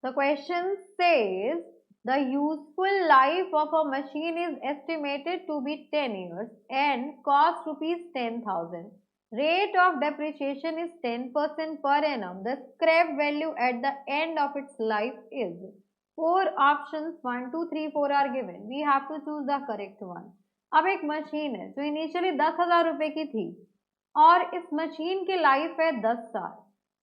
The question says the useful life of a machine is estimated to be 10 years and cost rupees 10,000. Rate of depreciation is 10% per annum. The scrap value at the end of its life is. Four options 1, 2, 3, 4 are given. We have to choose the correct one. अब एक machine है जो initially 10,000 रुपए की थी और इस machine की लाइफ है 10 साल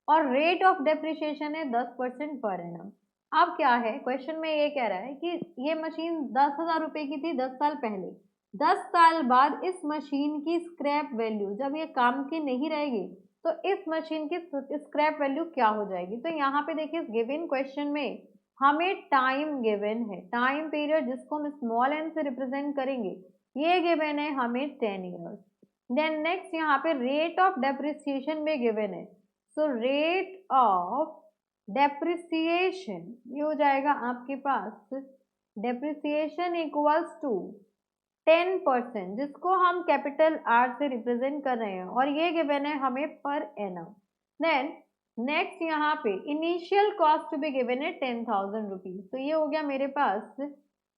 और रेट ऑफ डेप्रिसिएशन है 10% पर एनम। अब क्या है, क्वेश्चन में ये कह रहा है कि ये मशीन 10,000 रुपए की थी 10 साल पहले, 10 साल बाद इस मशीन की स्क्रैप वैल्यू जब ये काम की नहीं रहेगी तो इस मशीन की स्क्रैप वैल्यू क्या हो जाएगी। तो यहाँ पे देखिए गिवन क्वेश्चन में हमें टाइम गिवन है, टाइम पीरियड जिसको हम स्मॉल एन से रिप्रेजेंट करेंगे, ये गिवन है हमें 10 ईयर्स। देन नेक्स्ट यहाँ पे रेट ऑफ डेप्रिसिएशन भी गिवन है, सो रेट ऑफ डेप्रिसिएशन ये हो जाएगा आपके पास डेप्रिसिएशन इक्वल्स टू 10% जिसको हम कैपिटल आर से रिप्रेजेंट कर रहे हैं और ये गिवन है हमें पर एनम। देन नेक्स्ट यहाँ पे इनिशियल कॉस्ट भी गिवन है 10,000 रुपीज, तो ये हो गया मेरे पास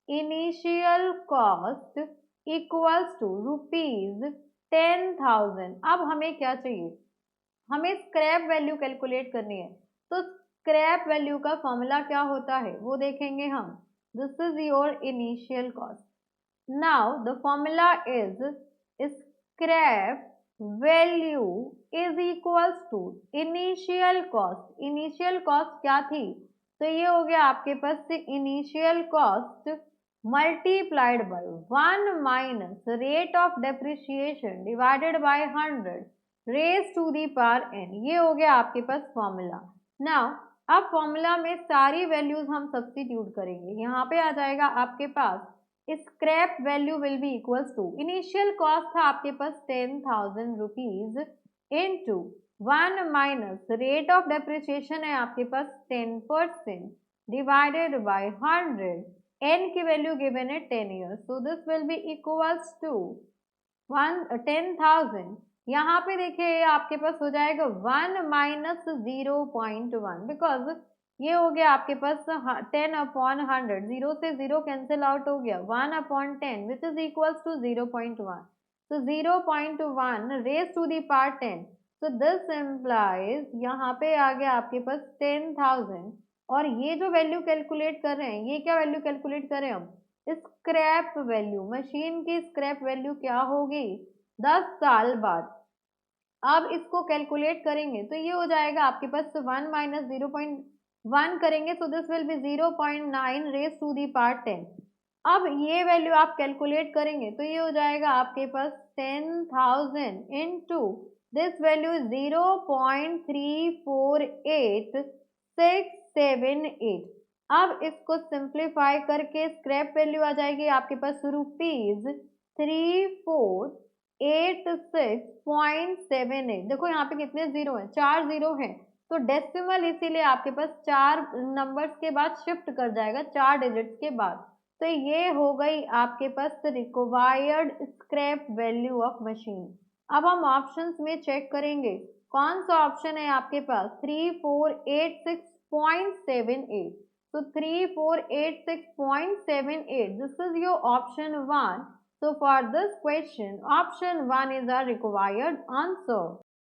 initial cost equals to rupees 10,000। अब हमें क्या चाहिए, हमें स्क्रैप वैल्यू कैलकुलेट करनी है। तो स्क्रैप वैल्यू का फॉर्मूला क्या होता है वो देखेंगे हम। This is your initial cost. Now the formula is scrap value is equals to initial cost. Initial cost क्या थी, तो ये हो गया आपके पास से initial cost multiplied by 1 minus rate of depreciation divided by 100 raise to the power n। ये हो गया आपके पास फॉर्मूला। नाउ अब फॉर्मूला में सारी वैल्यूज हम सब्स्टिट्यूट करेंगे। यहाँ पे आ जाएगा आपके पास scrap value will be equals to initial cost था आपके पास 10,000 rupees into 1 minus rate of depreciation है आपके पास 10% डिवाइडेड बाय 100, n की वैल्यू गिवन है 10 years, so this will be equals to 10,000। यहाँ पे देखिए आपके पास हो जाएगा 1 माइनस 0.1 बिकॉज ये हो गया आपके पास 10 अपॉन 100, 0 से 0 कैंसिल आउट हो गया, 1 upon 10 which is equals to 0.1, तो 0.1 रेज टू दी पावर 10, तो दिस इम्प्लाइज यहाँ पे आ गया आपके पास 10,000 और ये जो वैल्यू कैलकुलेट कर रहे हैं ये क्या वैल्यू कैलकुलेट कर रहे हैं हम, स्क्रैप वैल्यू। मशीन की स्क्रैप वैल्यू क्या होगी 10 साल बाद। अब इसको कैलकुलेट करेंगे तो ये हो जाएगा आपके पास 1 माइनस 0.1 करेंगे तो this will be 0.9 raise to the power 10। अब ये वैल्यू आप कैलकुलेट करेंगे तो ये हो जाएगा आपके पास 10,000 इंटू दिस वैल्यू 0.348678। अब इसको सिंप्लीफाई करके स्क्रैप वैल्यू आ जाएगी आपके पास रुपीज 3486.78। देखो यहाँ पे कितने जीरो हैं, 4 जीरो हैं, तो डेसिमल इसीलिए आपके पास 4 नंबर्स के बाद शिफ्ट कर जाएगा 4 डिजिट्स के बाद। तो ये हो गई आपके पास required scrap value of machine. अब हम ऑप्शंस में चेक करेंगे कौन सा ऑप्शन है आपके पास 3486.78, so 3486.78 this is your option 1. So for this question option 1 is our required answer.